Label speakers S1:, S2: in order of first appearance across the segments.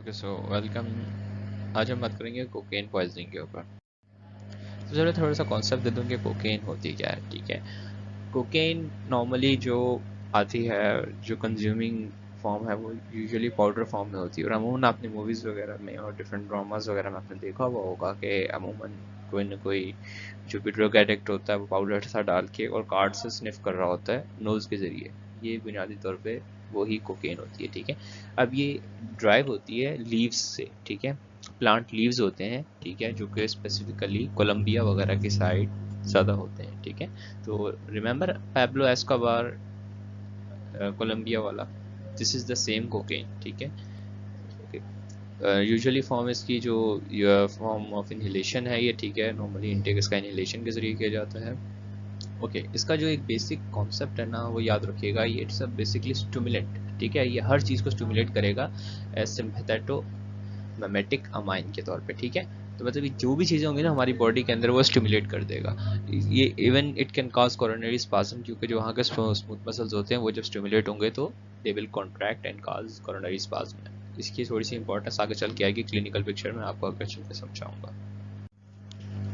S1: Okay so welcome. आज हम बात करेंगे कोकेन पॉइजनिंग के ऊपर। तो चलो थोड़ा सा कॉन्सेप्ट दे दूँ कि कोकेन होती क्या है। ठीक है, कोकेन नॉर्मली जो आती है, जो कंज्यूमिंग फॉर्म है, वो यूजुअली पाउडर फॉर्म में होती है। और अमूमन आपने मूवीज़ वगैरह में और डिफरेंट ड्रामास वगैरह में आपने देखा हुआ होगा कि अमूमन कोई ना कोई जो भी ड्रग एडिक्ट होता है वो पाउडर सा डाल के और कार्ड से स्निफ कर रहा होता है नोज़ के ज़रिए। ये बुनियादी तौर पे वही कोकेन होती है। ठीक है, अब ये ड्राइव होती है लीव्स से। ठीक है, प्लांट लीव्स होते हैं। ठीक है, जो कि स्पेसिफिकली कोलंबिया वगैरह की साइड ज़्यादा होते हैं। ठीक है, तो रिमेंबर पैब्लो एस्कोबार, कोलंबिया वाला, this is the same cocaine. ठीक है, ओके। यूजुअली फॉर्म इसकी जो फॉर्म ऑफ इनहेलेशन है ये, ठीक है, नॉर्मली इनटेक इसका इनहेलेशन के जरिए किया जाता है। ओके, इसका जो एक बेसिक कॉन्सेप्ट है ना वो याद रखिएगा, ये इट्स अ बेसिकली स्टिमुलेंट। ठीक है, ये हर चीज़ को स्टिमुलेट करेगा एज सिंपैथेटो मेमेटिक अमाइन के तौर पे। ठीक है, तो मतलब ये जो भी चीज़ें होंगी ना हमारी बॉडी के अंदर वो स्टिमुलेट कर देगा। ये even it can cause coronary spasm, क्योंकि जो वहाँ के स्मूथ मसल्स होते हैं वो जब स्टिमुलेट होंगे तो they will contract and cause coronary spasm. इसकी थोड़ी सी इंपॉर्टेंस आगे चल के आएगी क्लिनिकल पिक्चर में, आपको आगे चल के समझाऊंगा।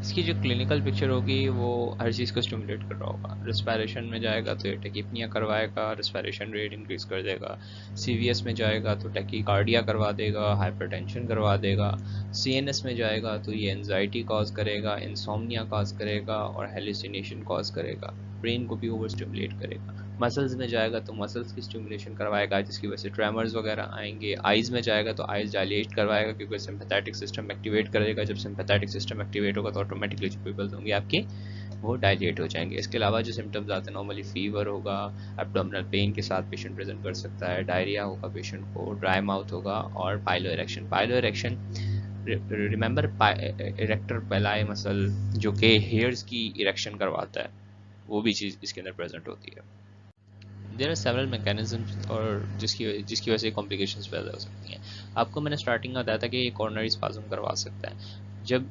S1: इसकी जो क्लिनिकल पिक्चर होगी वो हर चीज़ को स्टिमुलेट कर रहा होगा। रिस्पायरेशन में जाएगा तो ये टेकिपनिया करवाएगा, रिस्पायरेशन रेट इंक्रीज कर देगा। सीवीएस में जाएगा तो टेकीकार्डिया करवा देगा, हाइपरटेंशन करवा देगा। सीएनएस में जाएगा तो ये एंजाइटी कॉज करेगा, इंसोम्निया कॉज करेगा और हेलुसिनेशन कॉज करेगा। ब्रेन को भी ओवर स्टिमुलेट करेगा। मसल्स में जाएगा तो मसल्स की स्टिमुलेशन करवाएगा, जिसकी वजह से ट्रेमर्स वगैरह आएंगे। आइज़ में जाएगा तो आइज़ डायलेट करवाएगा, क्योंकि सिंपैथेटिक सिस्टम एक्टिवेट करेगा। जब सिंपैथेटिक सिस्टम एक्टिवेट होगा तो ऑटोमेटिकली जो पिपल्स होंगे आपके वो डायलेट हो जाएंगे। इसके अलावा जो सिम्टम्स आते हैं नॉर्मली फीवर होगा, एब्डोमिनल पेन के साथ पेशेंट प्रेजेंट कर सकता है, डायरिया होगा पेशेंट को, ड्राई माउथ होगा और piloerection. Piloerection, remember erector pili muscle जो कि हेयर्स की इरेक्शन करवाता है, वो भी चीज़ इसके अंदर प्रेजेंट होती है। देर आर सेवरल मैकेनिज्म्स और जिसकी वजह से कॉम्प्लिकेशंस पैदा हो सकती हैं। आपको मैंने स्टार्टिंग में बताया था कि ये कॉर्नरी स्पाज्म करवा सकता है। जब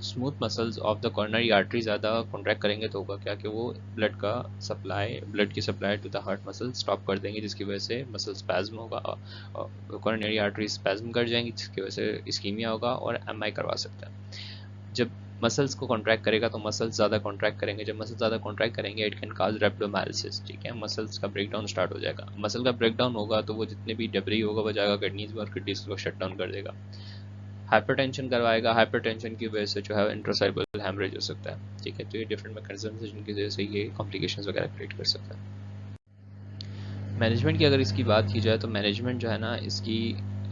S1: smooth muscles of the coronary artery ज़्यादा कॉन्ट्रैक्ट करेंगे तो होगा क्या कि वो ब्लड की supply to the heart muscle stop कर देंगे, जिसकी वजह से मसल स्पैज्म होगा, कॉर्नरी आर्टरी स्पैज्म कर जाएंगी, जिसकी वजह से इस्कीमिया होगा और एमआई करवा सकता है। जब मसल्स को कॉन्ट्रैक्ट करेगा तो मसल्स ज़्यादा कॉन्ट्रैक्ट करेंगे। जब मसल्स ज़्यादा कॉन्ट्रैक्ट करेंगे इट कैन काज रेप्टोमायलिसिस। ठीक है, मसल्स का ब्रेकडाउन स्टार्ट हो जाएगा। मसल का ब्रेकडाउन होगा तो वो जितने भी डेब्री होगा वो जाएगा किडनीज में और किडनीज को शट डाउन कर देगा। हाइपरटेंशन करवाएगा, हाइपरटेंशन की वजह से जो है इंट्रासेरेब्रल हैमरेज हो सकता है। ठीक है, तो ये डिफरेंट मैकेनिज्म्स हैं जिनकी वजह से ये कॉम्प्लिकेशंस वगैरह क्रिएट कर सकता है। मैनेजमेंट की अगर इसकी बात की जाए तो मैनेजमेंट जो है ना इसकी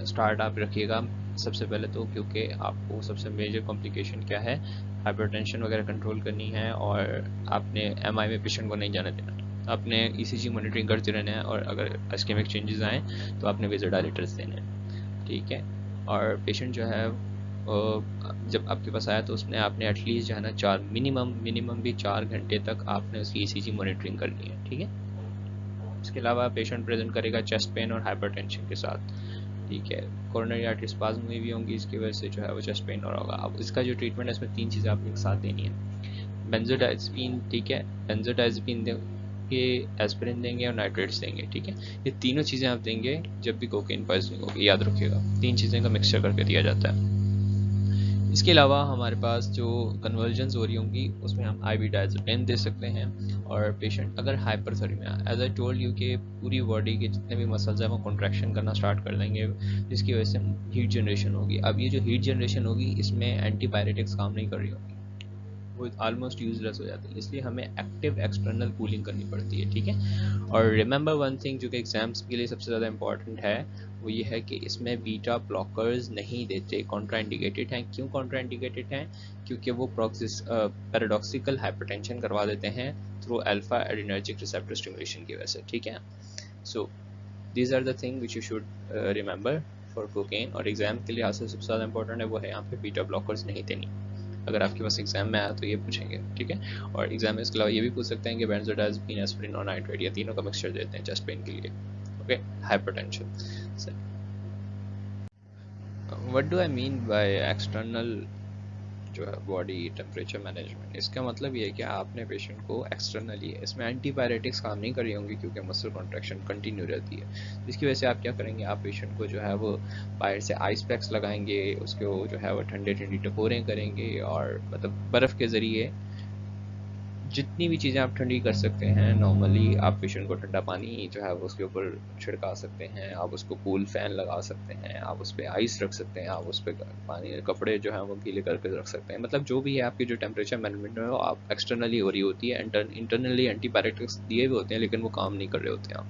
S1: स्टार्ट आप रखिएगा सबसे पहले तो, क्योंकि आपको सबसे मेजर कॉम्प्लिकेशन क्या है, हाइपरटेंशन वगैरह कंट्रोल करनी है और आपने एमआई में पेशेंट को नहीं जाने देना। आपने ईसीजी मॉनिटरिंग करते रहना है और अगर इस्केमिक चेंजेस आए तो आपने वेज़ोडाइलेटर्स देने हैं। ठीक है, और पेशेंट जो है जब आपके पास आया तो उसने आपने एटलीस्ट जो है ना मिनिमम भी 4 घंटे तक आपने उसकी ईसीजी मॉनिटरिंग करनी है। ठीक है, इसके अलावा पेशेंट प्रेजेंट करेगा चेस्ट पेन और हाइपरटेंशन के साथ। ठीक है, कोरोनरी आर्टरी स्पाज्म भी होंगी, इसकी वजह से जो है वो चेस्ट पेन और होगा। अब इसका जो ट्रीटमेंट है इसमें 3 चीज़ें आपको एक साथ देनी है। बेंजोडाइज़पीन, ठीक है, बेंजोडाइज़पीन देंगे, एस्पिरिन देंगे और नाइट्रेट्स देंगे। ठीक है, ये तीनों चीज़ें आप देंगे जब भी कोकेन पॉइजनिंग होगी, याद रखिएगा 3 चीज़ें का मिक्सचर करके दिया जाता है। इसके अलावा हमारे पास जो कन्वर्जन्स हो रही होंगी उसमें हम आईबीडाइज़ेपिन दे सकते हैं। और पेशेंट अगर hyperthermia, as I told you कि पूरी बॉडी के जितने भी मसल्स हैं वो कॉन्ट्रैक्शन करना स्टार्ट कर देंगे, जिसकी वजह से हीट जनरेशन होगी। अब ये जो हीट जनरेशन होगी इसमें एंटीबायोटिक्स काम नहीं कर रही होगी, वो ऑलमोस्ट यूजलेस हो जाती है, इसलिए हमें एक्टिव एक्सटर्नल कूलिंग करनी पड़ती है। ठीक है, और रिमेंबर वन थिंग जो कि एग्जाम्स के लिए सबसे ज़्यादा इंपॉर्टेंट है वो ये है कि इसमें बीटा ब्लॉकर्स नहीं देते, कॉन्ट्राइंडिकेटेड हैं। क्यों कॉन्ट्राइंडिकेटेड हैं? क्योंकि वो पैराडॉक्सिकल हाइपरटेंशन करवा देते हैं through alpha adrenergic receptor stimulation की वजह से। ठीक है, so these are the thing which you should remember for cocaine. और एग्जाम के लिहाज से सबसे ज़्यादा इंपॉर्टेंट है वो है यहाँ पे बीटा ब्लॉकर्स नहीं देनी। अगर आपके पास एग्जाम में आया तो ये पूछेंगे। ठीक है, और एग्जाम में इसके अलावा ये भी पूछ सकते हैं कि बेंजोडाइज़पीन, एस्पिरिन और नाइट्रेट, ये तीनों का मिक्सचर देते हैं चेस्ट पेन के लिए। Okay, hypertension. What do I mean by external जो है बॉडी टेम्परेचर मैनेजमेंट, इसका मतलब ये है कि आपने पेशेंट को एक्सटर्नली, इसमें एंटीबायोटिक्स काम नहीं कर रही होंगी क्योंकि मसल कॉन्ट्रैक्शन कंटिन्यू रहती है, जिसकी वजह से आप क्या करेंगे, आप पेशेंट को जो है वो बाहर से आइस पैक्स लगाएंगे, उसको जो है वो ठंडे ठंडी टकोरें करेंगे, और मतलब बर्फ़ के ज़रिए जितनी भी चीज़ें आप ठंडी कर सकते हैं नॉर्मली, आप पेशेंट को ठंडा पानी जो है वो उसके ऊपर छिड़का सकते हैं, आप उसको कूल फैन लगा सकते हैं, आप उस पर आइस रख सकते हैं, आप उस पर पानी कपड़े जो हैं वो गीले करके रख सकते हैं, मतलब जो भी है आपकी जो टेम्परेचर मैनेजमेंट है वो आप एक्सटर्नली हो रही होती है, इंटरनली एंटीबायोटिक्स दिए हुए होते हैं लेकिन वो काम नहीं कर रहे होते हैं आप।